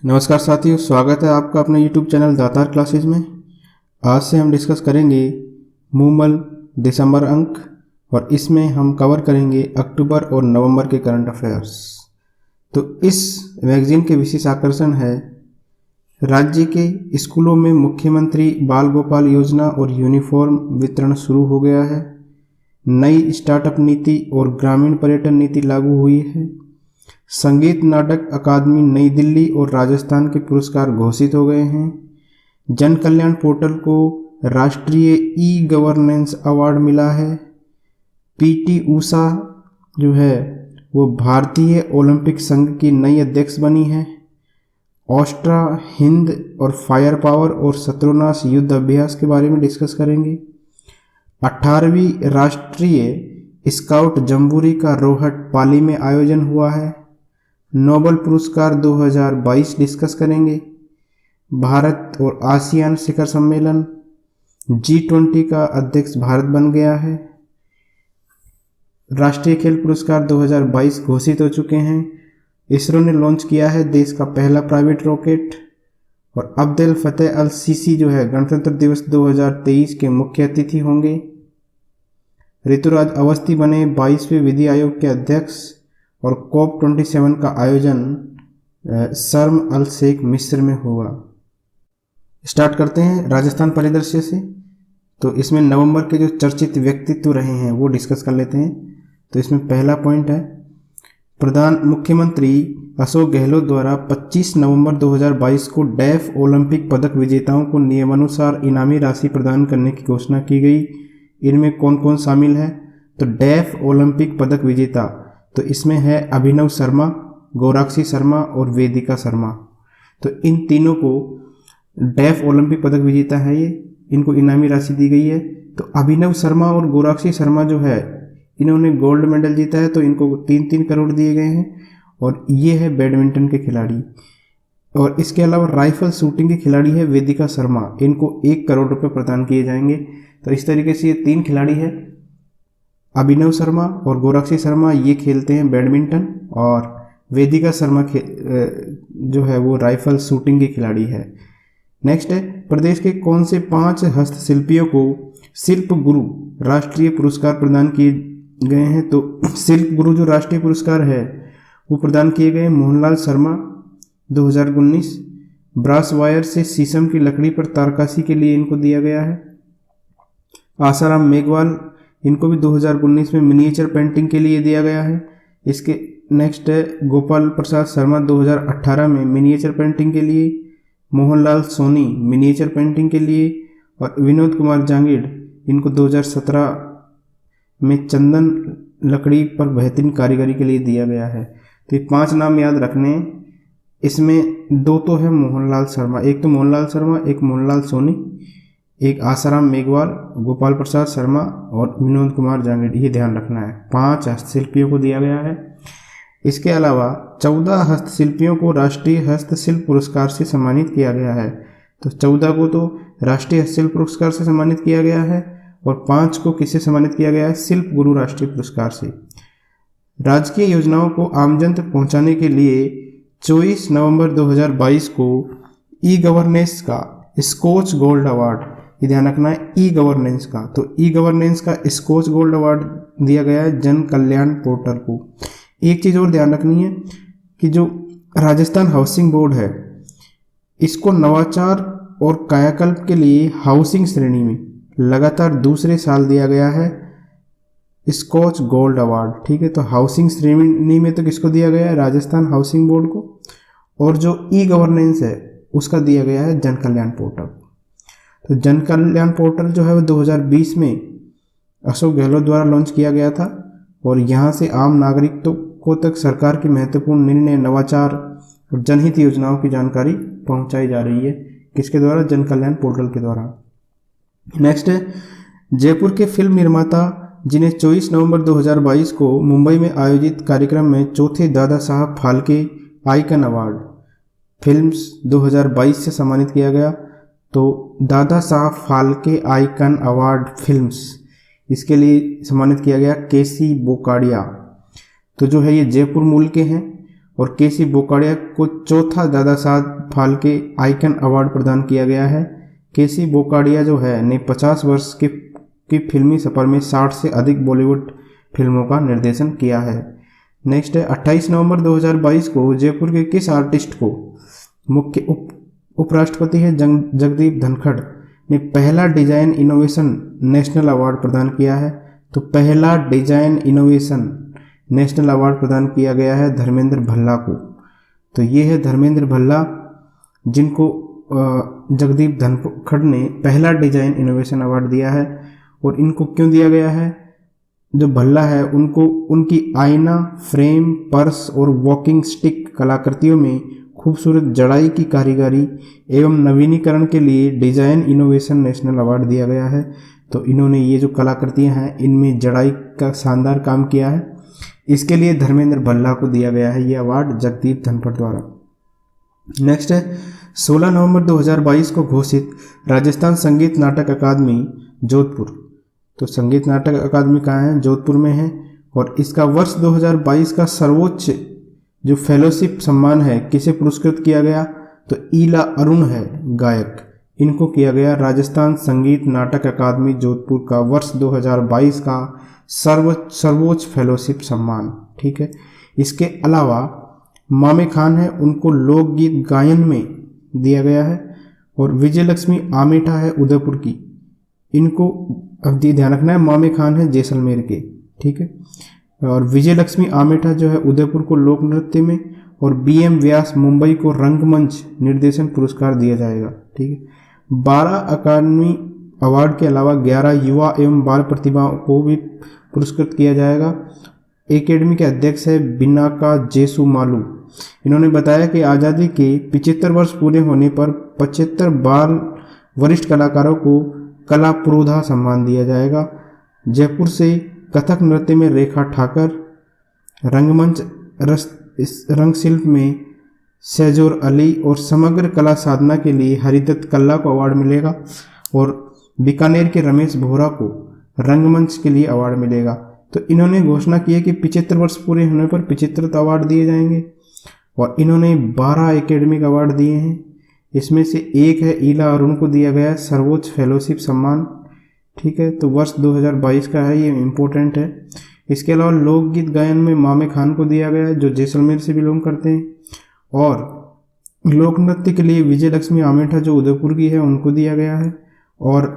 नमस्कार साथियों, स्वागत है आपका अपने YouTube चैनल दातार क्लासेज में। आज से हम डिस्कस करेंगे मूमल दिसंबर अंक और इसमें हम कवर करेंगे अक्टूबर और नवंबर के करंट अफेयर्स। तो इस मैगजीन के विशेष आकर्षण है राज्य के स्कूलों में मुख्यमंत्री बाल गोपाल योजना और यूनिफॉर्म वितरण शुरू हो गया है। नई स्टार्टअप नीति और ग्रामीण पर्यटन नीति लागू हुई है। संगीत नाटक अकादमी नई दिल्ली और राजस्थान के पुरस्कार घोषित हो गए हैं। जन कल्याण पोर्टल को राष्ट्रीय ई गवर्नेंस अवार्ड मिला है। पीटी ऊषा जो है वो भारतीय ओलंपिक संघ की नई अध्यक्ष बनी है। ऑस्ट्रा हिंद और फायर पावर और शत्रुनाश युद्ध अभ्यास के बारे में डिस्कस करेंगे। 18वीं राष्ट्रीय स्काउट जम्बूरी का रोहट पाली में आयोजन हुआ है। नोबेल पुरस्कार 2022 डिस्कस करेंगे। भारत और आसियान शिखर सम्मेलन G20 का अध्यक्ष भारत बन गया है। राष्ट्रीय खेल पुरस्कार 2022 घोषित हो चुके हैं। इसरो ने लॉन्च किया है देश का पहला प्राइवेट रॉकेट। और अब्देल फतेह अल सीसी जो है गणतंत्र दिवस 2023 के मुख्य अतिथि होंगे। ऋतुराज अवस्थी बने 22वें विधि आयोग के अध्यक्ष। और COP27 का आयोजन शर्म अल शेख मिस्र में हुआ। स्टार्ट करते हैं राजस्थान परिदृश्य से। तो इसमें नवंबर के जो चर्चित व्यक्तित्व रहे हैं वो डिस्कस कर लेते हैं। तो इसमें पहला पॉइंट है प्रधान मुख्यमंत्री अशोक गहलोत द्वारा 25 नवंबर 2022 को डेफ ओलंपिक पदक विजेताओं को नियमानुसार इनामी राशि प्रदान करने की घोषणा की गई। इनमें कौन कौन शामिल है? तो डेफ ओलंपिक पदक विजेता तो इसमें है अभिनव शर्मा, गौराक्षी शर्मा और वेदिका शर्मा। तो इन तीनों को डेफ ओलंपिक पदक विजेता है ये, इनको इनामी राशि दी गई है। तो अभिनव शर्मा और गौराक्षी शर्मा जो है इन्होंने गोल्ड मेडल जीता है तो इनको 3-3 करोड़ दिए गए हैं। और ये है बैडमिंटन के खिलाड़ी। और इसके अलावा राइफल शूटिंग के खिलाड़ी है वेदिका शर्मा, इनको 1 करोड़ रुपये प्रदान किए जाएंगे। तो इस तरीके से ये 3 खिलाड़ी है, अभिनव शर्मा और गौराक्षी शर्मा ये खेलते हैं बैडमिंटन और वेदिका शर्मा जो है वो राइफल शूटिंग के खिलाड़ी है। नेक्स्ट है प्रदेश के कौन से 5 हस्तशिल्पियों को शिल्प गुरु राष्ट्रीय पुरस्कार प्रदान किए गए हैं? तो शिल्प गुरु जो राष्ट्रीय पुरस्कार है वो प्रदान किए गए मोहनलाल शर्मा 2019। ब्रास वायर से शीशम की लकड़ी पर तारकशी के लिए इनको दिया गया है। आसाराम मेघवाल इनको भी 2019 में मिनिएचर पेंटिंग के लिए दिया गया है। इसके नेक्स्ट है गोपाल प्रसाद शर्मा 2018 में मिनिएचर पेंटिंग के लिए। मोहनलाल सोनी मिनिएचर पेंटिंग के लिए। और विनोद कुमार जांगिड़ इनको 2017 में चंदन लकड़ी पर बेहतरीन कारीगरी के लिए दिया गया है। तो ये 5 नाम याद रखने। इसमें 2 तो है मोहनलाल शर्मा, एक तो मोहनलाल शर्मा, एक मोहनलाल सोनी, एक आसाराम मेघवाल, गोपाल प्रसाद शर्मा और विनोद कुमार जांगिड़, ये ध्यान रखना है। 5 हस्तशिल्पियों को दिया गया है। इसके अलावा 14 हस्तशिल्पियों को राष्ट्रीय हस्तशिल्प पुरस्कार से सम्मानित किया गया है। तो 14 को तो राष्ट्रीय हस्तशिल्प पुरस्कार से सम्मानित किया गया है और 5 को किससे सम्मानित किया गया है? शिल्प गुरु राष्ट्रीय पुरस्कार से। राजकीय योजनाओं को आमजन तक पहुंचाने के लिए 24 नवंबर 2022 को ई गवर्नेंस का स्कॉच गोल्ड अवार्ड, ये ध्यान रखना है, ई गवर्नेंस का। तो ई गवर्नेंस का स्कॉच गोल्ड अवार्ड दिया गया है जन कल्याण पोर्टल को। एक चीज़ और ध्यान रखनी है कि जो राजस्थान हाउसिंग बोर्ड है इसको नवाचार और कायाकल्प के लिए हाउसिंग श्रेणी में लगातार दूसरे साल दिया गया है स्कॉच गोल्ड अवार्ड। ठीक है, तो हाउसिंग श्रेणी में तो किसको दिया गया है? राजस्थान हाउसिंग बोर्ड को। और जो ई गवर्नेंस है उसका दिया गया है जन कल्याण पोर्टल। तो जन कल्याण पोर्टल जो है वो 2020 में अशोक गहलोत द्वारा लॉन्च किया गया था और यहाँ से आम नागरिकों को तक सरकार की महत्वपूर्ण निर्णय, नवाचार और जनहित योजनाओं की जानकारी पहुँचाई जा रही है। किसके द्वारा? जन कल्याण पोर्टल के द्वारा। नेक्स्ट है जयपुर के फिल्म निर्माता जिन्हें 24 नवंबर 2022 को मुंबई में आयोजित कार्यक्रम में चौथे Dada Saheb Phalke icon award films 2022 से सम्मानित किया गया। तो Dada Saheb Phalke icon award films इसके लिए सम्मानित किया गया केसी बोकाडिया। तो जो है ये जयपुर मूल के हैं और केसी बोकाडिया को चौथा दादा साहब फाल्के आइकन अवार्ड प्रदान किया गया है। केसी बोकाडिया जो है ने 50 वर्ष की फिल्मी सफर में 60 से अधिक बॉलीवुड फिल्मों का निर्देशन किया है। नेक्स्ट है 28 नवंबर 2022 को जयपुर के किस आर्टिस्ट को मुख्य उपराष्ट्रपति है जगदीप धनखड़ ने पहला डिजाइन इनोवेशन नेशनल अवार्ड प्रदान किया है। तो पहला डिजाइन इनोवेशन नेशनल अवार्ड प्रदान किया गया है धर्मेंद्र भल्ला को। तो ये है धर्मेंद्र भल्ला जिनको जगदीप धनखड़ ने पहला डिजाइन इनोवेशन अवार्ड दिया है। और इनको क्यों दिया गया है? जो भल्ला है उनको उनकी आईना, फ्रेम, पर्स और वॉकिंग स्टिक कलाकृतियों में खूबसूरत जड़ाई की कारीगरी एवं नवीनीकरण के लिए डिजाइन इनोवेशन नेशनल अवार्ड दिया गया है। तो इन्होंने ये जो कलाकृतियां हैं इनमें जड़ाई का शानदार काम किया है, इसके लिए धर्मेंद्र भल्ला को दिया गया है ये अवार्ड जगदीप धनखड़ द्वारा। नेक्स्ट है 16 नवंबर 2022 को घोषित राजस्थान संगीत नाटक अकादमी जोधपुर। तो संगीत नाटक अकादमी कहाँ है? जोधपुर में है। और इसका वर्ष 2022 का सर्वोच्च जो फेलोशिप सम्मान है किसे पुरस्कृत किया गया? तो ईला अरुण है गायक, इनको किया गया राजस्थान संगीत नाटक अकादमी जोधपुर का वर्ष 2022 का सर्वोच्च फेलोशिप सम्मान। ठीक है। इसके अलावा मामे खान है, उनको लोकगीत गायन में दिया गया है। और विजय लक्ष्मी आमेठा है उदयपुर की, इनको अब ध्यान रखना है, मामे खान है जैसलमेर के। ठीक है। और विजय लक्ष्मी आमेठा जो है उदयपुर को लोक नृत्य में, और BM व्यास मुंबई को रंगमंच निर्देशन पुरस्कार दिया जाएगा। ठीक है। 12 अकादमी अवार्ड के अलावा 11 युवा एवं बाल प्रतिभाओं को भी पुरस्कृत किया जाएगा। एकेडमी के अध्यक्ष है बिनाका जेसु मालू। इन्होंने बताया कि आज़ादी के 75 वर्ष पूरे होने पर 75 बाल वरिष्ठ कलाकारों को कला पुरोधा सम्मान दिया जाएगा। जयपुर से कथक नृत्य में रेखा ठाकर, रंगमंच रंग शिल्प में शहजोर अली और समग्र कला साधना के लिए हरिदत्त कल्ला को अवार्ड मिलेगा। और बीकानेर के रमेश बोहरा को रंगमंच के लिए अवार्ड मिलेगा। तो इन्होंने घोषणा की है कि 75 वर्ष पूरे होने पर 75 अवार्ड दिए जाएंगे। और इन्होंने 12 एकेडमिक अवार्ड दिए हैं, इसमें से एक है ईला अरुण को दिया गया सर्वोच्च फेलोशिप सम्मान। ठीक है। तो वर्ष 2022 का है, ये इम्पोर्टेंट है। इसके अलावा लोकगीत गायन में मामे खान को दिया गया है जो जैसलमेर से बिलोंग करते हैं। और लोक नृत्य के लिए विजय लक्ष्मी आमेठा जो उदयपुर की है उनको दिया गया है। और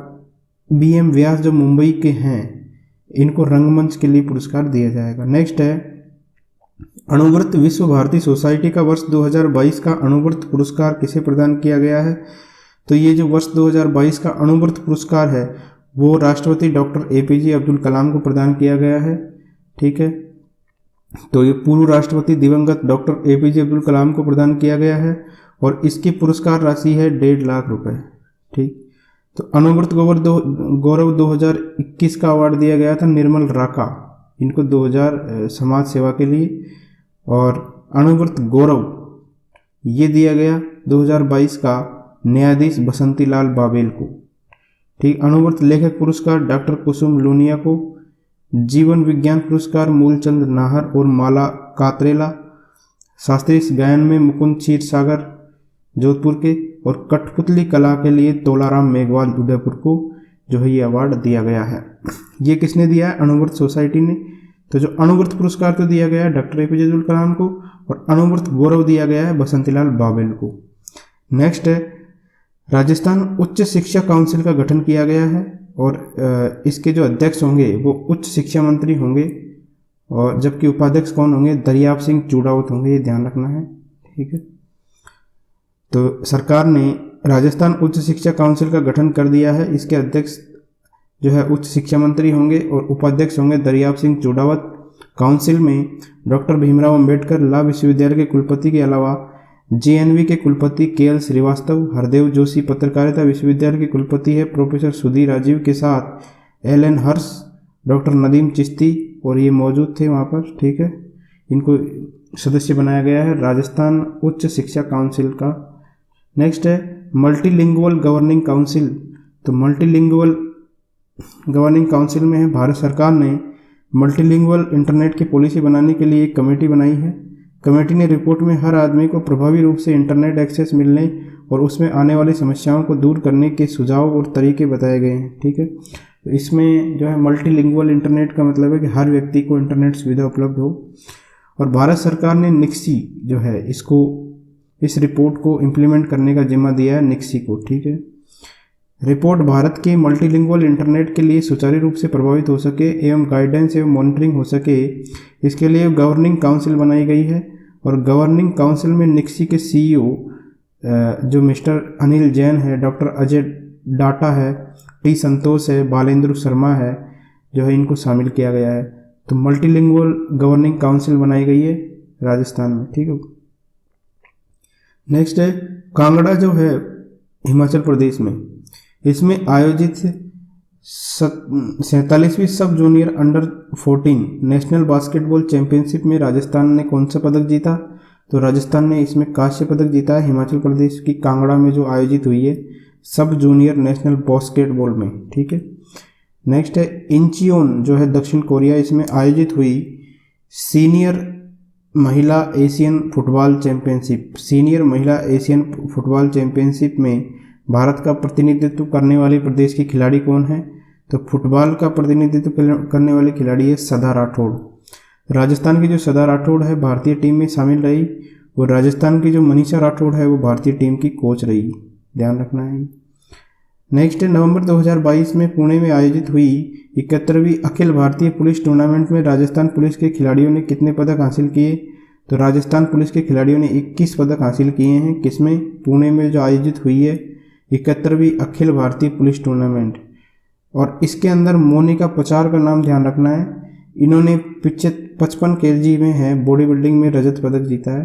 BM व्यास जो मुंबई के हैं इनको रंगमंच के लिए पुरस्कार दिया जाएगा। नेक्स्ट है अणुव्रत विश्व भारती सोसाइटी का वर्ष 2022 का अणुव्रत पुरस्कार किसे प्रदान किया गया है? तो ये जो वर्ष 2022 का अणुव्रत पुरस्कार है वो राष्ट्रपति डॉक्टर APJ अब्दुल कलाम को प्रदान किया गया है। ठीक है। तो ये पूर्व राष्ट्रपति दिवंगत डॉक्टर APJ अब्दुल कलाम को प्रदान किया गया है और इसकी पुरस्कार राशि है 1.5 लाख रुपए। ठीक। तो अणुव्रत गौरव 2021 का अवार्ड दिया गया था निर्मल राका, इनको 2000 समाज सेवा के लिए। और अणुव्रत गौरव ये दिया गया 2022 का न्यायाधीश बसंती लाल बाबेल को। ठीक। अणुव्रत लेखक पुरस्कार डॉक्टर कुसुम लूनिया को। जीवन विज्ञान पुरस्कार मूलचंद नाहर और माला कातरेला। शास्त्रीय गायन में मुकुंद क्षीरसागर जोधपुर के। और कठपुतली कला के लिए तोलाराम मेघवाल उदयपुर को जो है ये अवार्ड दिया गया है। ये किसने दिया है? अणुव्रत सोसाइटी ने। तो जो अणुव्रत पुरस्कार तो दिया गया है डॉक्टर APJ अब्दुल कलाम को और अणुव्रत गौरव दिया गया है बसंतीलाल बाबेल को। नेक्स्ट है राजस्थान उच्च शिक्षा काउंसिल का गठन किया गया है और इसके जो अध्यक्ष होंगे वो उच्च शिक्षा मंत्री होंगे और जबकि उपाध्यक्ष कौन होंगे? दरियाब सिंह चूड़ावत होंगे, ये ध्यान रखना है। ठीक है। तो सरकार ने राजस्थान उच्च शिक्षा काउंसिल का गठन कर दिया है। इसके अध्यक्ष जो है उच्च शिक्षा मंत्री होंगे और उपाध्यक्ष होंगे दरियाब सिंह चूड़ावत। काउंसिल में डॉक्टर भीमराव अंबेडकर लॉ विश्वविद्यालय के कुलपति के अलावा JNV के कुलपति KL श्रीवास्तव, हरदेव जोशी पत्रकारिता विश्वविद्यालय के कुलपति है प्रोफेसर सुधीर राजीव के साथ LN हर्ष, डॉक्टर नदीम चिश्ती और ये मौजूद थे वहाँ पर। ठीक है। इनको सदस्य बनाया गया है राजस्थान उच्च शिक्षा काउंसिल का। नेक्स्ट है मल्टीलिंगुअल गवर्निंग काउंसिल। तो मल्टीलिंगुअल गवर्निंग काउंसिल में है भारत सरकार ने मल्टीलिंगुअल इंटरनेट की पॉलिसी बनाने के लिए एक कमेटी बनाई है कमेटी ने रिपोर्ट में हर आदमी को प्रभावी रूप से इंटरनेट एक्सेस मिलने और उसमें आने वाली समस्याओं को दूर करने के सुझाव और तरीके बताए गए हैं। ठीक है, तो इसमें जो है मल्टीलिंगुअल इंटरनेट का मतलब है कि हर व्यक्ति को इंटरनेट सुविधा उपलब्ध हो। और भारत सरकार ने निक्सी जो है इस रिपोर्ट को इम्प्लीमेंट करने का जिम्मा दिया है निक्सी को। ठीक है, रिपोर्ट भारत के मल्टीलिंगुअल इंटरनेट के लिए सुचारू रूप से प्रभावित हो सके एवं गाइडेंस एवं मॉनिटरिंग हो सके, इसके लिए गवर्निंग काउंसिल बनाई गई है। और गवर्निंग काउंसिल में निक्सी के सीईओ जो मिस्टर अनिल जैन है, डॉक्टर अजय डाटा है, टी संतोष है, बालेंद्र शर्मा है, जो है इनको शामिल किया गया है। तो मल्टीलिंगुअल गवर्निंग काउंसिल बनाई गई है राजस्थान में। ठीक है, नेक्स्ट है कांगड़ा जो है हिमाचल प्रदेश में, इसमें आयोजित 47वीं sub junior under 14 national basketball championship में राजस्थान ने कौन सा पदक जीता? तो राजस्थान ने इसमें कांस्य पदक जीता है हिमाचल प्रदेश की कांगड़ा में जो आयोजित हुई है सब जूनियर नेशनल बास्केटबॉल में। ठीक है, नेक्स्ट है इंचियोन जो है दक्षिण कोरिया, इसमें आयोजित हुई सीनियर महिला एशियन फुटबॉल चैंपियनशिप। सीनियर महिला एशियन फुटबॉल चैंपियनशिप में भारत का प्रतिनिधित्व करने वाले प्रदेश की खिलाड़ी कौन है? तो फुटबॉल का प्रतिनिधित्व करने वाली खिलाड़ी है सदा राठौड़। राजस्थान की जो सदा राठौड़ है भारतीय टीम में शामिल रही, और राजस्थान की जो मनीषा राठौड़ है वो भारतीय टीम की कोच रही, ध्यान रखना है। नेक्स्ट नवंबर 2022 में पुणे में आयोजित हुई 71वीं अखिल भारतीय पुलिस टूर्नामेंट में राजस्थान पुलिस के खिलाड़ियों ने कितने पदक हासिल किए? तो राजस्थान पुलिस के खिलाड़ियों ने 21 पदक हासिल किए हैं। किसमें? पुणे में जो आयोजित हुई है 71वीं अखिल भारतीय पुलिस टूर्नामेंट। और इसके अंदर मोनिका पचार का नाम ध्यान रखना है, इन्होंने 55 kg में है बॉडी बिल्डिंग में रजत पदक जीता है।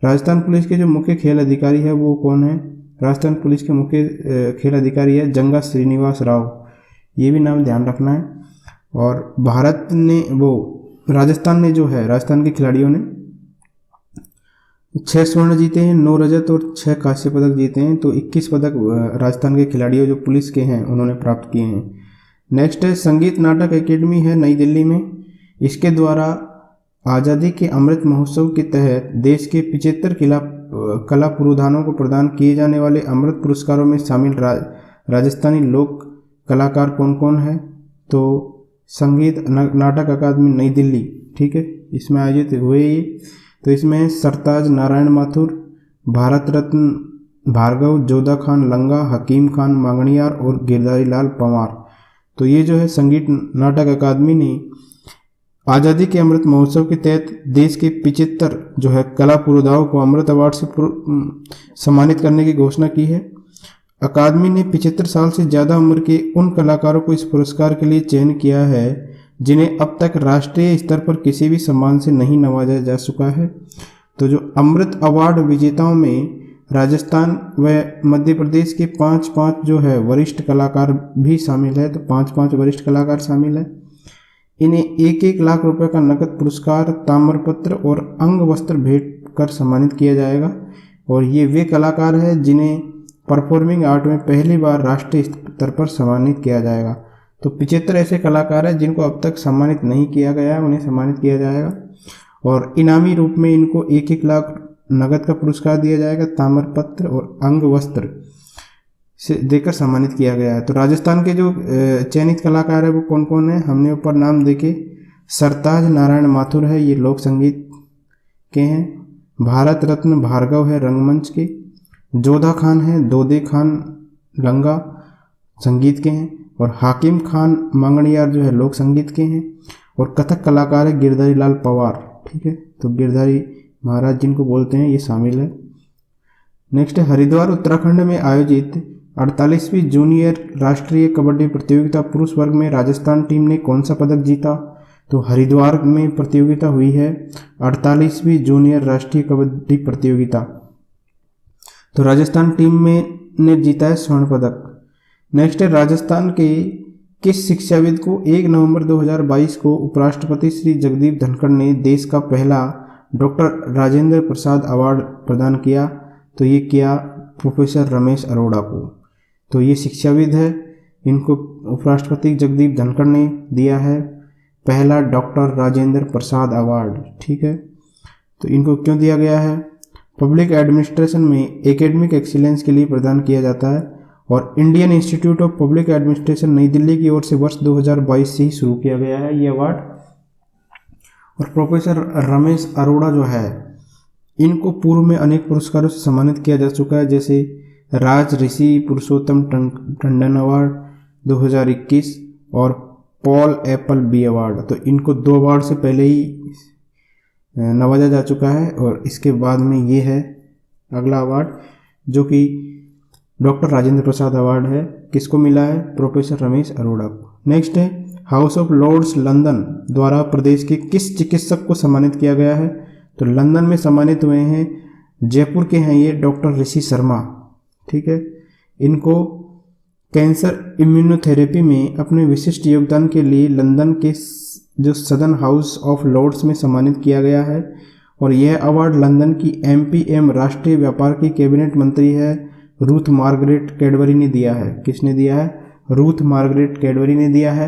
राजस्थान पुलिस के जो मुख्य खेल अधिकारी है वो कौन है? राजस्थान पुलिस के मुख्य खेल अधिकारी है जंगा श्रीनिवास राव, ये भी नाम ध्यान रखना है। और भारत ने राजस्थान ने जो है राजस्थान के खिलाड़ियों ने 6 स्वर्ण जीते हैं, 9 रजत और 6 कांस्य पदक जीते हैं। तो 21 पदक राजस्थान के खिलाड़ियों जो पुलिस के हैं उन्होंने प्राप्त किए हैं। नेक्स्ट है संगीत नाटक एकेडमी है नई दिल्ली में, इसके द्वारा आज़ादी के अमृत महोत्सव के तहत देश के 75 कला पुरोधानों को प्रदान किए जाने वाले अमृत पुरस्कारों में शामिल राजस्थानी लोक कलाकार कौन कौन है? तो संगीत नाटक अकादमी नई दिल्ली, ठीक है, इसमें आयोजित हुए ये। तो इसमें है सरताज नारायण माथुर, भारत रत्न भार्गव, जोधा खान लंगा, हकीम खान मांगणियार और गिरधारी लाल पंवार। तो ये जो है संगीत नाटक अकादमी ने आज़ादी के अमृत महोत्सव के तहत देश के 75 जो है कला पुरोधाओं को अमृत अवार्ड से सम्मानित करने की घोषणा की है। अकादमी ने 75 साल से ज़्यादा उम्र के उन कलाकारों को इस पुरस्कार के लिए चयन किया है जिन्हें अब तक राष्ट्रीय स्तर पर किसी भी सम्मान से नहीं नवाजा जा चुका है। तो जो अमृत अवार्ड विजेताओं में राजस्थान व मध्य प्रदेश के 5 जो है वरिष्ठ कलाकार भी शामिल है। तो 5 वरिष्ठ कलाकार शामिल है। इन्हें 1-1 लाख रुपए का नकद पुरस्कार, ताम्रपत्र और अंग वस्त्र भेंट कर सम्मानित किया जाएगा। और ये वे कलाकार हैं जिन्हें परफॉर्मिंग आर्ट में पहली बार राष्ट्रीय स्तर पर सम्मानित किया जाएगा। तो 75 ऐसे कलाकार हैं जिनको अब तक सम्मानित नहीं किया गया है, उन्हें सम्मानित किया जाएगा। और इनामी रूप में इनको 1-1 लाख नगद का पुरस्कार दिया जाएगा, ताम्रपत्र और अंग वस्त्र से देकर सम्मानित किया गया है। तो राजस्थान के जो चयनित कलाकार है वो कौन कौन है, हमने ऊपर नाम देखे। सरताज नारायण माथुर है, ये लोक संगीत के हैं। भारत रत्न भार्गव है, रंगमंच के। जोधा खान है, दोदे खान लंगा संगीत के हैं। और हाकिम खान मांगणियार जो है लोक संगीत के हैं। और कथक कलाकार है गिरधारी लाल पंवार, ठीक है। तो गिरधारी महाराज जिनको बोलते हैं ये शामिल है। नेक्स्ट है हरिद्वार उत्तराखंड में आयोजित 48वीं जूनियर राष्ट्रीय कबड्डी प्रतियोगिता पुरुष वर्ग में राजस्थान टीम ने कौन सा पदक जीता? तो हरिद्वार में प्रतियोगिता हुई है 48वीं जूनियर राष्ट्रीय कबड्डी प्रतियोगिता। तो राजस्थान टीम ने जीता है स्वर्ण पदक। नेक्स्ट है राजस्थान के किस शिक्षाविद को 1 नवंबर 2022 को उपराष्ट्रपति श्री जगदीप धनखड़ ने देश का पहला डॉक्टर राजेंद्र प्रसाद अवार्ड प्रदान किया? तो ये किया प्रोफेसर रमेश अरोड़ा को। तो ये शिक्षाविद है, इनको उपराष्ट्रपति जगदीप धनखड़ ने दिया है पहला डॉक्टर राजेंद्र प्रसाद अवार्ड, ठीक है। तो इनको क्यों दिया गया है? पब्लिक एडमिनिस्ट्रेशन में एकेडमिक एक्सीलेंस के लिए प्रदान किया जाता है और Indian institute of public administration नई दिल्ली की ओर से वर्ष 2022 से ही शुरू किया गया है ये अवार्ड। और प्रोफेसर रमेश अरोड़ा जो है, इनको पूर्व में अनेक पुरस्कारों से सम्मानित किया जा चुका है, जैसे राज ऋषि पुरुषोत्तम टंडन अवार्ड 2021 और पॉल एप्पल बी अवार्ड। तो इनको 2 अवार्ड से पहले ही नवाजा जा चुका है और इसके बाद में ये है अगला अवार्ड जो कि डॉक्टर राजेंद्र प्रसाद अवार्ड है। किसको मिला है? प्रोफेसर रमेश अरोड़ा को। नेक्स्ट है हाउस ऑफ लॉर्ड्स लंदन द्वारा प्रदेश के किस चिकित्सक को सम्मानित किया गया है? तो लंदन में सम्मानित हुए हैं, जयपुर के हैं ये डॉक्टर ऋषि शर्मा। ठीक है, इनको कैंसर इम्यूनोथेरेपी में अपने विशिष्ट योगदान के लिए लंदन के जो सदन हाउस ऑफ लॉर्ड्स में सम्मानित किया गया है और यह अवार्ड लंदन की MPM राष्ट्रीय व्यापार की कैबिनेट मंत्री है रूथ मार्गरेट कैडबरी ने दिया है। किसने दिया है? रूथ मार्गरेट कैडबरी ने दिया है।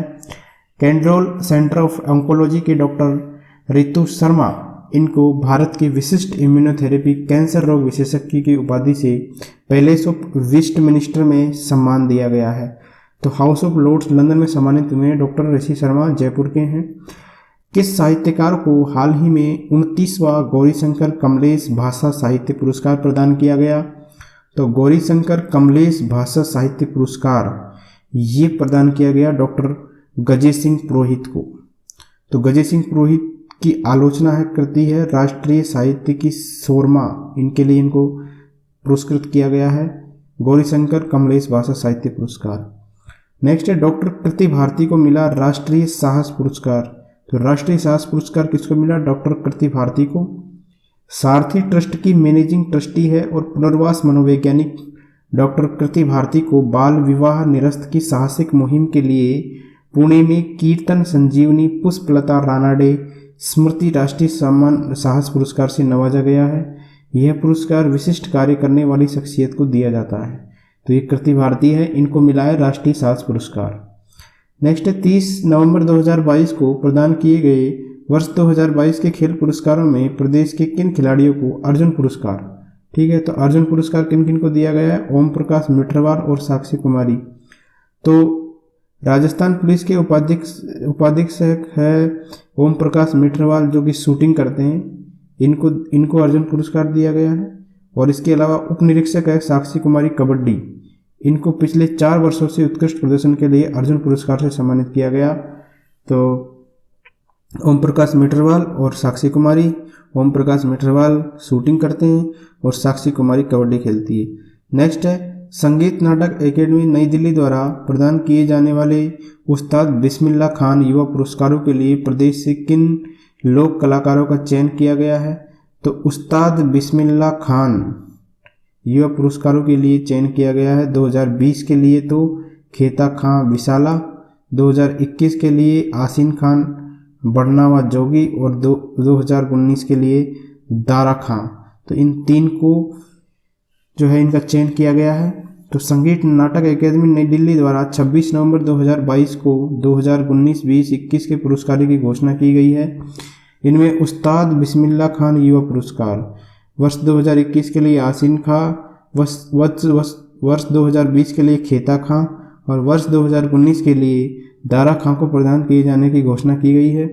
कैंड्रोल सेंटर ऑफ ऑन्कोलॉजी के डॉक्टर रितु शर्मा, इनको भारत के विशिष्ट इम्यूनोथेरेपी कैंसर रोग विशेषज्ञ की उपाधि से पैलेस ऑफ वेस्टमिनिस्टर में सम्मान दिया गया है। तो हाउस ऑफ लॉर्ड्स लंदन में सम्मानित हुए हैं डॉक्टर ऋषि शर्मा, जयपुर के हैं। किस साहित्यकार को हाल ही में 29वां गौरीशंकर कमलेश भाषा साहित्य पुरस्कार प्रदान किया गया? तो गौरीशंकर कमलेश भाषा साहित्य पुरस्कार ये प्रदान किया गया डॉक्टर गजेश सिंह पुरोहित को। तो गजेश सिंह पुरोहित की आलोचना करती है राष्ट्रीय साहित्य की शोरमा, इनके लिए इनको पुरस्कृत किया गया है गौरीशंकर कमलेश भाषा साहित्य पुरस्कार। नेक्स्ट है डॉक्टर कृति भारती को मिला राष्ट्रीय साहस पुरस्कार। तो राष्ट्रीय साहस पुरस्कार किसको मिला? डॉक्टर कृति भारती को। सारथी ट्रस्ट की मैनेजिंग ट्रस्टी है और पुनर्वास मनोवैज्ञानिक डॉक्टर कृति भारती को बाल विवाह निरस्त की साहसिक मुहिम के लिए पुणे में कीर्तन संजीवनी पुष्पलता रानाडे स्मृति राष्ट्रीय सम्मान साहस पुरस्कार से नवाजा गया है। यह पुरस्कार विशिष्ट कार्य करने वाली शख्सियत को दिया जाता है। तो ये कृति भारती है, इनको मिला है राष्ट्रीय साहस पुरस्कार। नेक्स्ट है 30 नवंबर 2022 को प्रदान किए गए वर्ष 2022 के खेल पुरस्कारों में प्रदेश के किन खिलाड़ियों को अर्जुन पुरस्कार? ठीक है, तो अर्जुन पुरस्कार किन किन को दिया गया है? ओम प्रकाश मिठरवाल और साक्षी कुमारी। तो राजस्थान पुलिस के उपाधीक्षक है ओम प्रकाश मिठरवाल जो कि शूटिंग करते हैं, इनको अर्जुन पुरस्कार दिया गया है। और इसके अलावा उप निरीक्षक है साक्षी कुमारी कबड्डी, इनको पिछले 4 वर्षों से उत्कृष्ट प्रदर्शन के लिए अर्जुन पुरस्कार से सम्मानित किया गया। तो ओम प्रकाश मिठरवाल और साक्षी कुमारी, ओम प्रकाश मिठरवाल शूटिंग करते हैं और साक्षी कुमारी कबड्डी खेलती है। नेक्स्ट है संगीत नाटक एकेडमी नई दिल्ली द्वारा प्रदान किए जाने वाले उस्ताद बिस्मिल्लाह खान युवा पुरस्कारों के लिए प्रदेश से किन लोक कलाकारों का चयन किया गया है? तो उस्ताद बिस्मिल्लाह खान युवा पुरस्कारों के लिए चयन किया गया है 2020 के लिए तो खेता खां विशाला, 2021 के लिए आसिन खान बड़नावा जोगी और 2019 के लिए दारा खां। तो इन 3 को जो है इनका चयन किया गया है। तो संगीत नाटक एकेडमी नई दिल्ली द्वारा 26 नवंबर 2022 को 2019-20-21 के पुरस्कारों की घोषणा की गई है। इनमें उस्ताद बिस्मिल्लाह खान युवा पुरस्कार वर्ष 2021 के लिए आसिन खां, वर्ष 2020 के लिए खेता खां और वर्ष 2019 के लिए दारा खां को प्रदान किए जाने की घोषणा की गई है।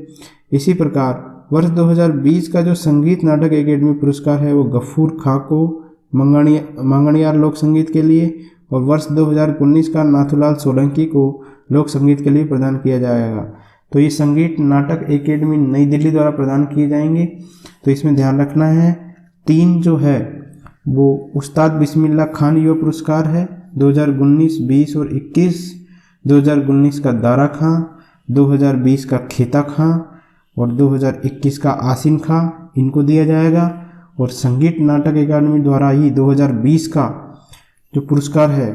इसी प्रकार वर्ष 2020 का जो संगीत नाटक एकेडमी पुरस्कार है वो गफूर खां को मांगणियार लोक संगीत के लिए और वर्ष 2019 का नाथूलाल सोलंकी को लोक संगीत के लिए प्रदान किया जाएगा। तो ये संगीत नाटक एकेडमी नई दिल्ली द्वारा प्रदान किए जाएंगे। तो इसमें ध्यान रखना है 3 जो है वो उस्ताद बिस्मिल्लाह खान युवा पुरस्कार है 2019, 20 और 21, 2019 का दारा खां, 2020 का खेता खां और 2021 का आसिन खां, इनको दिया जाएगा। और संगीत नाटक अकादमी द्वारा ही 2020 का जो पुरस्कार है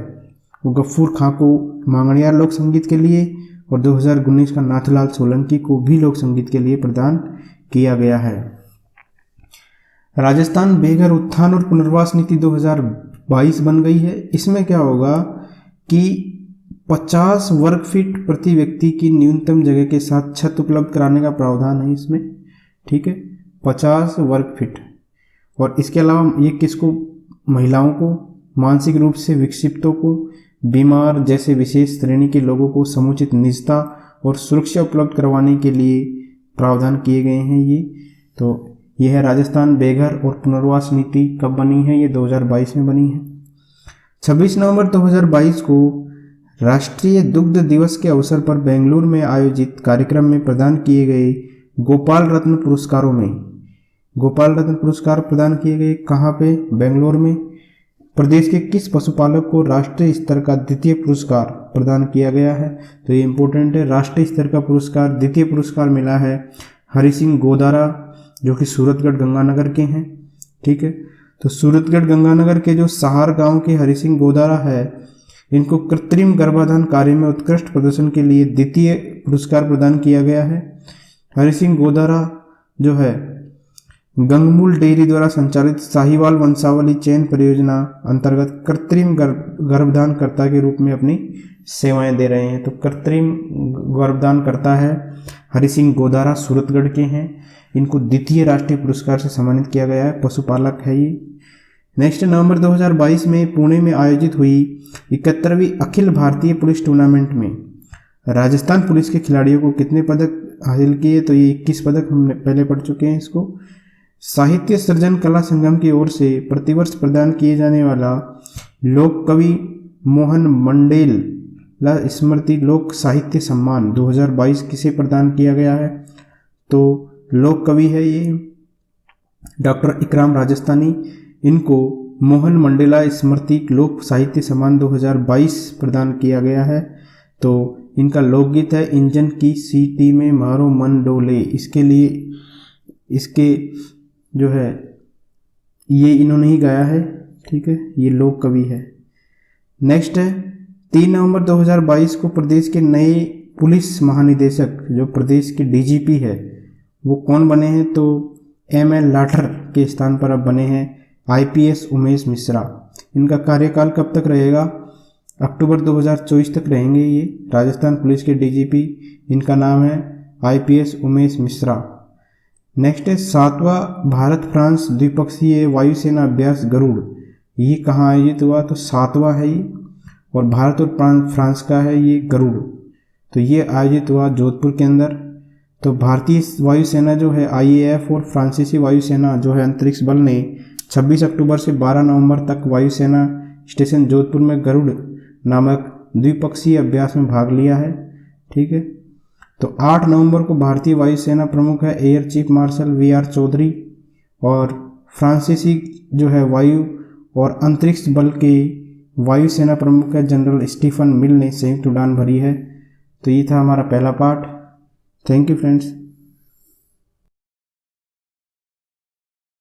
वो गफूर खां को मांगणियार लोक संगीत के लिए और 2019 का नाथूलाल सोलंकी को भी लोक संगीत के लिए प्रदान किया गया है। राजस्थान बेघर उत्थान और पुनर्वास नीति 2022 बन गई है। इसमें क्या होगा कि 50 वर्ग फीट प्रति व्यक्ति की न्यूनतम जगह के साथ छत उपलब्ध कराने का प्रावधान है इसमें। ठीक है, 50 वर्ग फीट। और इसके अलावा ये किसको, महिलाओं को, मानसिक रूप से विक्षिप्तों को, बीमार जैसे विशेष श्रेणी के लोगों को समुचित निजता और सुरक्षा उपलब्ध करवाने के लिए प्रावधान किए गए हैं। ये तो यह है राजस्थान बेघर और पुनर्वास नीति कब बनी है, ये 2022 में बनी है। 26 नवंबर 2022 को राष्ट्रीय दुग्ध दिवस के अवसर पर बेंगलुरु में आयोजित कार्यक्रम में प्रदान किए गए गोपाल रत्न पुरस्कारों में गोपाल रत्न पुरस्कार प्रदान किए गए। कहाँ पे, बेंगलुरु में। प्रदेश के किस पशुपालक को राष्ट्रीय स्तर का द्वितीय पुरस्कार प्रदान किया गया है, तो ये इंपॉर्टेंट है। राष्ट्रीय स्तर का पुरस्कार, द्वितीय पुरस्कार मिला है हरि सिंह गोदारा, जो कि सूरतगढ़ गंगानगर के हैं। ठीक है, तो सूरतगढ़ गंगानगर के जो सहार गांव के हरि सिंह गोदारा है, इनको कृत्रिम गर्भाधान कार्य में उत्कृष्ट प्रदर्शन के लिए द्वितीय पुरस्कार प्रदान किया गया है। हरि सिंह गोदारा जो है गंगमूल डेयरी द्वारा संचालित साहिवाल वंशावली चयन परियोजना अंतर्गत कृत्रिम गर्भधानकर्ता के रूप में अपनी सेवाएं दे रहे हैं। तो कृत्रिम गर्भधानकर्ता है हरि सिंह गोदारा, सूरतगढ़ के हैं। इनको द्वितीय राष्ट्रीय पुरस्कार से सम्मानित किया गया है, पशुपालक है ये। नेक्स्ट, नवंबर 2022 में पुणे में आयोजित हुई 71वीं अखिल भारतीय पुलिस टूर्नामेंट में राजस्थान पुलिस के खिलाड़ियों को कितने पदक हासिल किए, तो ये 21 पदक हमने पहले पढ़ चुके हैं इसको। साहित्य सृजन कला संगम की ओर से प्रतिवर्ष प्रदान किए जाने वाला लोक कवि मोहन मंडेला स्मृति लोक साहित्य सम्मान 2022 किसे प्रदान किया गया है, तो लोक कवि है ये डॉक्टर इकराम राजस्थानी। इनको मोहन मंडेला स्मृति लोक साहित्य सम्मान 2022 प्रदान किया गया है। तो इनका लोकगीत है इंजन की सीटी में मारो मन डोले। इसके लिए इसके जो है ये इन्होंने ही गाया है। ठीक है, ये लोक कवि है। नेक्स्ट है 3 नवंबर 2022 को प्रदेश के नए पुलिस महानिदेशक, जो प्रदेश के डीजीपी है, वो कौन बने हैं, तो ML लाठर के स्थान पर अब बने हैं IPS उमेश मिश्रा। इनका कार्यकाल कब तक रहेगा, अक्टूबर 2024 तक रहेंगे ये राजस्थान पुलिस के डीजीपी। इनका नाम है IPS उमेश मिश्रा। नेक्स्ट है 7वां भारत फ्रांस द्विपक्षीय वायुसेना अभ्यास गरुड़। ये कहाँ आयोजित हुआ, तो 7वां है ये, और भारत और फ्रांस का है ये गरुड़। तो ये आयोजित हुआ जोधपुर के अंदर। तो भारतीय वायुसेना जो है IAF और फ्रांसीसी वायुसेना जो है अंतरिक्ष बल ने 26 अक्टूबर से 12 नवंबर तक वायुसेना स्टेशन जोधपुर में गरुड़ नामक द्विपक्षीय अभ्यास में भाग लिया है। ठीक है, तो 8 नवंबर को भारतीय वायुसेना प्रमुख है air chief marshal VR Chaudhary, और फ्रांसीसी जो है वायु और अंतरिक्ष बल के वायुसेना प्रमुख है जनरल स्टीफन मिल ने संयुक्त उड़ान भरी है। तो ये था हमारा पहला पार्ट। Thank you friends.